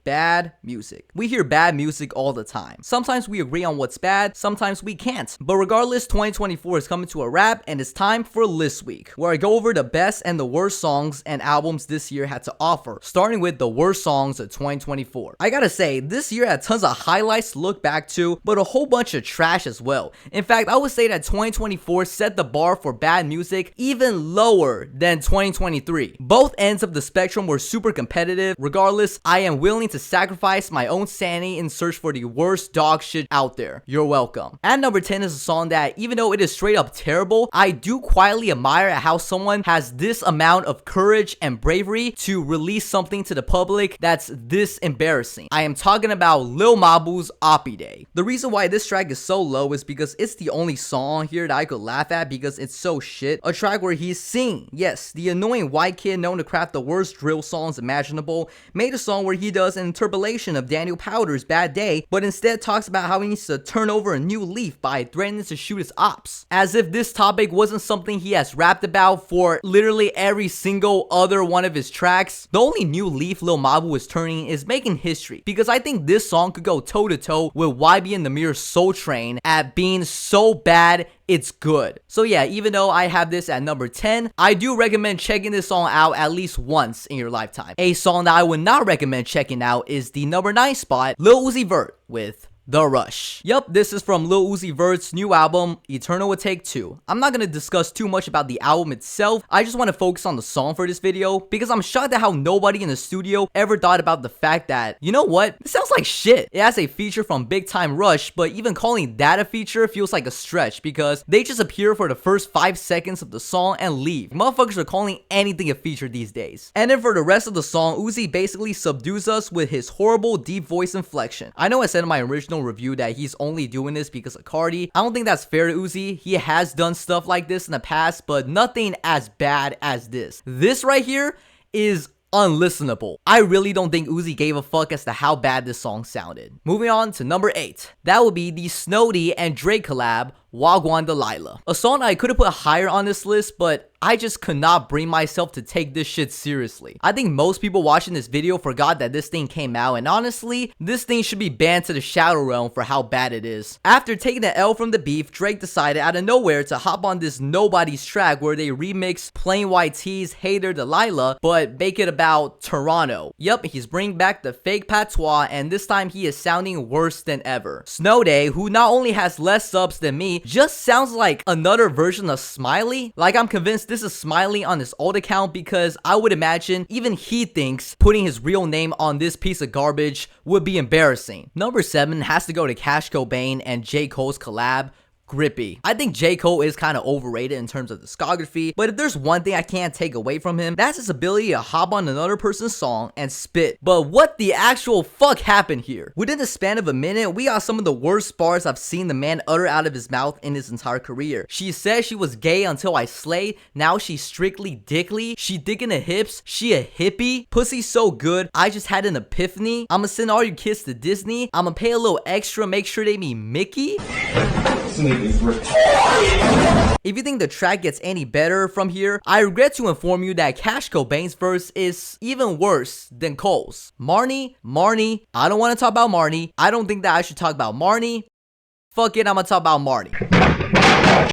bad music. We hear bad music all the time. Sometimes we agree on what's bad, sometimes we can't. But regardless, 2024 is coming to a wrap and it's time for List Week, where I go over the best and the worst songs and albums this year had to offer, starting with the worst songs of 2024. I gotta say, this year had tons of highlights to look back to, but a whole bunch of trash as well. In fact, I would say that 2024 set the bar for bad music even lower than 2023. Both ends of the spectrum were super competitive. Regardless, I am willing to sacrifice my own sanity in search for the worst dog shit out there. You're welcome. At number 10 is a song that, even though it is straight up terrible, I do quietly admire at how someone has this amount of courage and bravery to release something to the public that's this embarrassing. I am talking about Lil Mabu's Oppie Day. The reason why this track is so low is because it's the only song here that I could laugh at because it's so shit. A track where he's singing. Yes, the annoying white kid known to craft the worst drill songs imaginable made a song where he does an interpolation of Daniel Powter's Bad Day, but instead talks about how he needs to turn over a new leaf by threatening to shoot his ops. As if this topic wasn't something he has rapped about for literally every single other one of his tracks. The only new leaf Lil Mabu is turning is making history, because I think this song could go toe to toe with YB and Namir's Soul Train at being so bad it's good. So yeah, even though I have this at number 10, I do recommend checking this song out at least once in your lifetime. A song that I would not recommend checking out is the number 9 spot, Lil Uzi Vert with The Rush. Yup, this is from Lil Uzi Vert's new album, Eternal Will Take Two. I'm not gonna discuss too much about the album itself, I just want to focus on the song for this video, because I'm shocked at how nobody in the studio ever thought about the fact that, you know what, this sounds like shit. It has a feature from Big Time Rush, but even calling that a feature feels like a stretch, because they just appear for the first 5 seconds of the song and leave. Motherfuckers are calling anything a feature these days. And then for the rest of the song, Uzi basically subdues us with his horrible deep voice inflection. I know I said in my original review that he's only doing this because of Cardi. I don't think that's fair to Uzi. He has done stuff like this in the past, but nothing as bad as this. This right here is unlistenable. I really don't think Uzi gave a fuck as to how bad this song sounded. Moving on to number 8. That would be the Snowdy and Drake collab, Wagwan Delilah. A song I could have put higher on this list, but I just could not bring myself to take this shit seriously. I think most people watching this video forgot that this thing came out, and honestly, this thing should be banned to the Shadow Realm for how bad it is. After taking the L from the beef, Drake decided out of nowhere to hop on this Nobody's track where they remix Plain White T's Hater Delilah, but make it about Toronto. Yup, he's bringing back the fake patois, and this time he is sounding worse than ever. Snowday, who not only has less subs than me, just sounds like another version of Smiley. Like, I'm convinced this is Smiley on his old account, because I would imagine even he thinks putting his real name on this piece of garbage would be embarrassing. Number 7 has to go to Cash Cobain and J. Cole's collab, Grippy. I think J. Cole is kind of overrated in terms of discography, but if there's one thing I can't take away from him, that's his ability to hop on another person's song and spit. But what the actual fuck happened here? Within the span of a minute, we got some of the worst bars I've seen the man utter out of his mouth in his entire career. She said she was gay until I slayed, now she's strictly dickly, she digging the hips, she a hippie, pussy so good, I just had an epiphany, I'ma send all your kids to Disney, I'ma pay a little extra, make sure they meet Mickey. If you think the track gets any better from here, I regret to inform you that Cash Cobain's verse is even worse than Cole's. Marnie, I don't want to talk about Marnie. I don't think that I should talk about Marnie. Fuck it, I'm gonna talk about Marnie.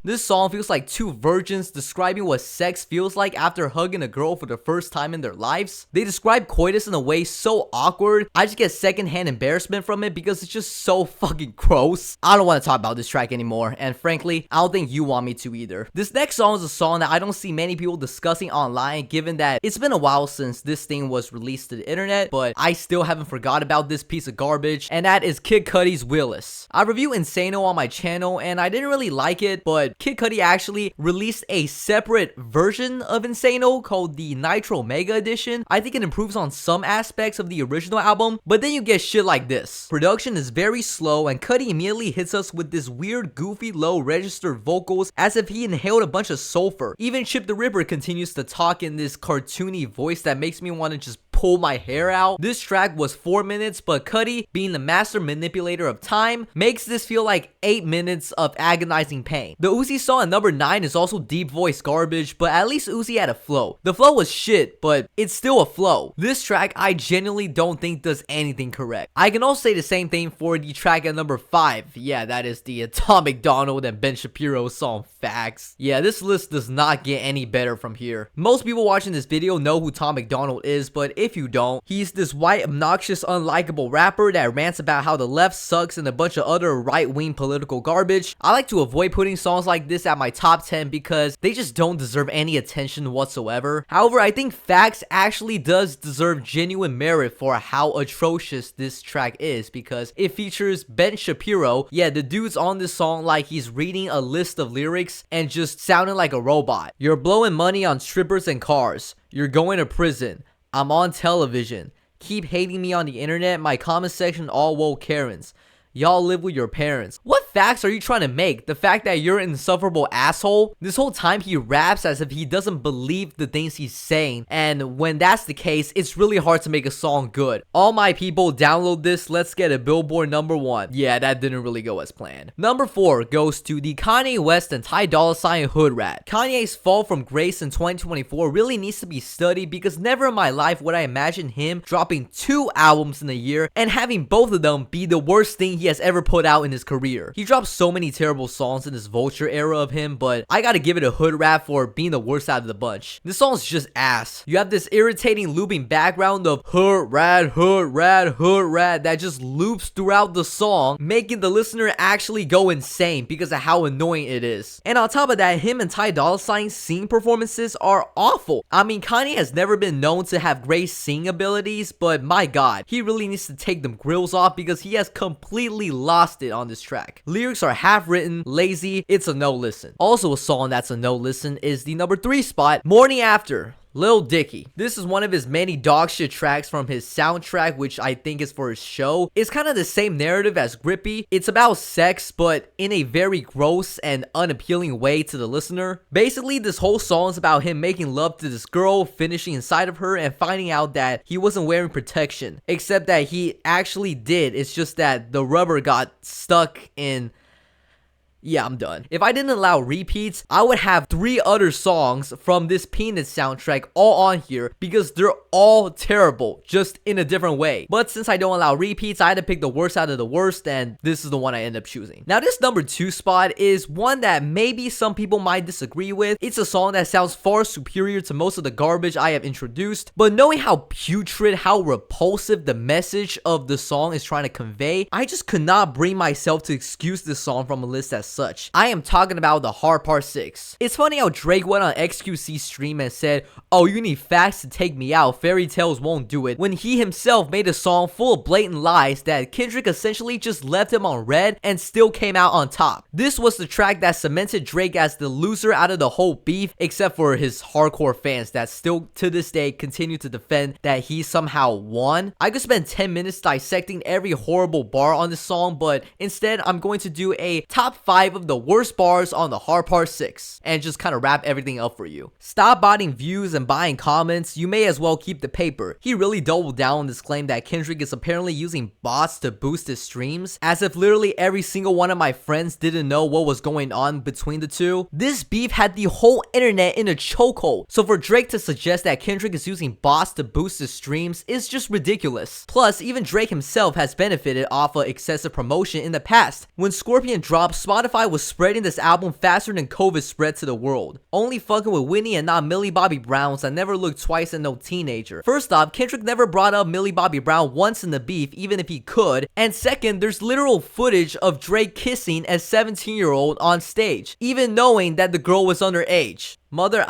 This song feels like two virgins describing what sex feels like after hugging a girl for the first time in their lives. They describe coitus in a way so awkward, I just get secondhand embarrassment from it because it's just so fucking gross. I don't want to talk about this track anymore, and frankly, I don't think you want me to either. This next song is a song that I don't see many people discussing online, given that it's been a while since this thing was released to the internet, but I still haven't forgot about this piece of garbage, and that is Kid Cudi's Willis. I review Insano on my channel, and I didn't really like it, but Kid Cudi actually released a separate version of Insano called the Nitro Mega Edition. I think it improves on some aspects of the original album, but then you get shit like this. Production is very slow, and Cudi immediately hits us with this weird, goofy, low registered vocals as if he inhaled a bunch of sulfur. Even Chip the Ripper continues to talk in this cartoony voice that makes me want to just pull my hair out. This track was 4 minutes, but Cudi, being the master manipulator of time, makes this feel like 8 minutes of agonizing pain. The Uzi song at number 9 is also deep voice garbage, but at least Uzi had a flow. The flow was shit, but it's still a flow. This track I genuinely don't think does anything correct. I can also say the same thing for the track at number 5. Yeah, that is the Atomic Donald and Ben Shapiro song Facts. Yeah, this list does not get any better from here. Most people watching this video know who Tom MacDonald is, but if you don't, he's this white, obnoxious, unlikable rapper that rants about how the left sucks and a bunch of other right-wing political garbage. I like to avoid putting songs like this at my top 10 because they just don't deserve any attention whatsoever. However, I think Facts actually does deserve genuine merit for how atrocious this track is, because it features Ben Shapiro. Yeah, the dude's on this song like he's reading a list of lyrics and just sounding like a robot. You're blowing money on strippers and cars. You're going to prison. I'm on television. Keep hating me on the internet. My comment section all woke Karens. Y'all live with your parents. What facts are you trying to make? The fact that you're an insufferable asshole? This whole time he raps as if he doesn't believe the things he's saying, and when that's the case, it's really hard to make a song good. All my people, download this. Let's get a Billboard number 1. Yeah, that didn't really go as planned. Number 4 goes to the Kanye West and Ty Dolla $ign Hood Rat. Kanye's fall from grace in 2024 really needs to be studied, because never in my life would I imagine him dropping 2 albums in a year and having both of them be the worst thing he has ever put out in his career. He dropped so many terrible songs in this Vulture era of him, but I gotta give it a Hood Rat for being the worst out of the bunch. This song's just ass. You have this irritating looping background of Hood Rat, Hood Rat, Hood Rat that just loops throughout the song, making the listener actually go insane because of how annoying it is. And on top of that, him and Ty Dolla $ign's singing performances are awful. I mean, Kanye has never been known to have great singing abilities, but my god, he really needs to take them grills off because he has completely lost it on this track. Lyrics are half written, lazy, it's a no listen. Also a song that's a no listen is the number 3 spot, Morning After, Lil Dicky. This is one of his many dogshit tracks from his soundtrack, which I think is for his show. It's kind of the same narrative as Grippy. It's about sex, but in a very gross and unappealing way to the listener. Basically, this whole song is about him making love to this girl, finishing inside of her, and finding out that he wasn't wearing protection. Except that he actually did. It's just that the rubber got stuck in... Yeah, I'm done. If I didn't allow repeats, I would have 3 other songs from this Peanuts soundtrack all on here because they're all terrible, just in a different way. But since I don't allow repeats, I had to pick the worst out of the worst, and this is the one I end up choosing. Now, this number 2 spot is one that maybe some people might disagree with. It's a song that sounds far superior to most of the garbage I have introduced, but knowing how putrid, how repulsive the message of the song is trying to convey, I just could not bring myself to excuse this song from a list as such. I am talking about The Hard Part 6. It's funny how Drake went on XQC stream and said, "Oh, you need facts to take me out, fairy tales won't do it," when he himself made a song full of blatant lies that Kendrick essentially just left him on red and still came out on top. This was the track that cemented Drake as the loser out of the whole beef, except for his hardcore fans that still to this day continue to defend that he somehow won. I could spend 10 minutes dissecting every horrible bar on this song, but instead I'm going to do a top 5 of the worst bars on The Hard Part 6 and just kind of wrap everything up for you. Stop buying views and buying comments. You may as well keep the paper. He really doubled down on this claim that Kendrick is apparently using bots to boost his streams, as if literally every single one of my friends didn't know what was going on between the two. This beef had the whole internet in a chokehold, so for Drake to suggest that Kendrick is using bots to boost his streams is just ridiculous. Plus, even Drake himself has benefited off of excessive promotion in the past. When Scorpion dropped, Spotify was spreading this album faster than COVID spread to the world. Only fucking with Whitney and not Millie Bobby Browns that never looked twice at no teenager. First off, Kendrick never brought up Millie Bobby Brown once in the beef, even if he could. And second, there's literal footage of Drake kissing a 17-year-old on stage, even knowing that the girl was underage. Mother,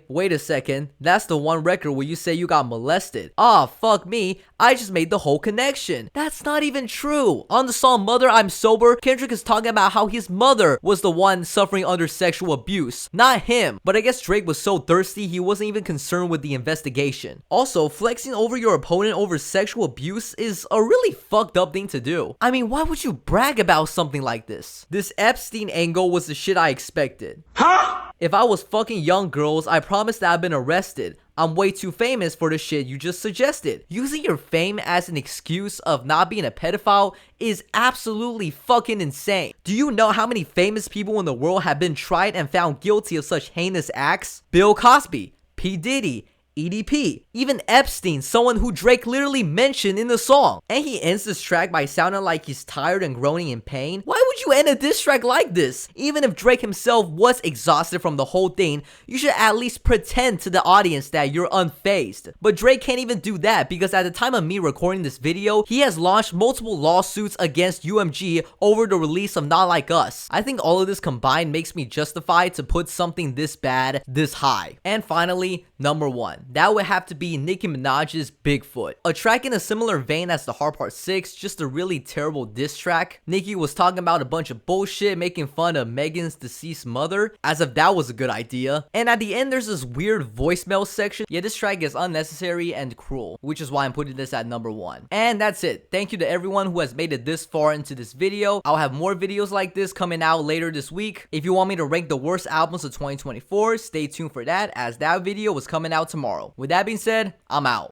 wait a second, that's the one record where you say you got molested. Aw, fuck me, I just made the whole connection. That's not even true. On the song Mother, I'm Sober, Kendrick is talking about how his mother was the one suffering under sexual abuse, not him. But I guess Drake was so thirsty he wasn't even concerned with the investigation. Also, flexing over your opponent over sexual abuse is a really fucked up thing to do. I mean, why would you brag about something like this? This Epstein angle was the shit I expected. Huh? If I was fucking young girls, I promise that I've been arrested. I'm way too famous for the shit you just suggested. Using your fame as an excuse of not being a pedophile is absolutely fucking insane. Do you know how many famous people in the world have been tried and found guilty of such heinous acts? Bill Cosby, P. Diddy, EDP, even Epstein, someone who Drake literally mentioned in the song. And he ends this track by sounding like he's tired and groaning in pain. Why would you end a diss track like this? Even if Drake himself was exhausted from the whole thing, you should at least pretend to the audience that you're unfazed. But Drake can't even do that because at the time of me recording this video, he has launched multiple lawsuits against UMG over the release of Not Like Us. I think all of this combined makes me justified to put something this bad this high. And finally, number 1. That would have to be Nicki Minaj's Bigfoot. A track in a similar vein as the Hard Part 6, just a really terrible diss track. Nicki was talking about a bunch of bullshit, making fun of Megan's deceased mother, as if that was a good idea. And at the end, there's this weird voicemail section. Yeah, this track is unnecessary and cruel, which is why I'm putting this at number 1. And that's it. Thank you to everyone who has made it this far into this video. I'll have more videos like this coming out later this week. If you want me to rank the worst albums of 2024, stay tuned for that, as that video was coming out tomorrow. With that being said, I'm out.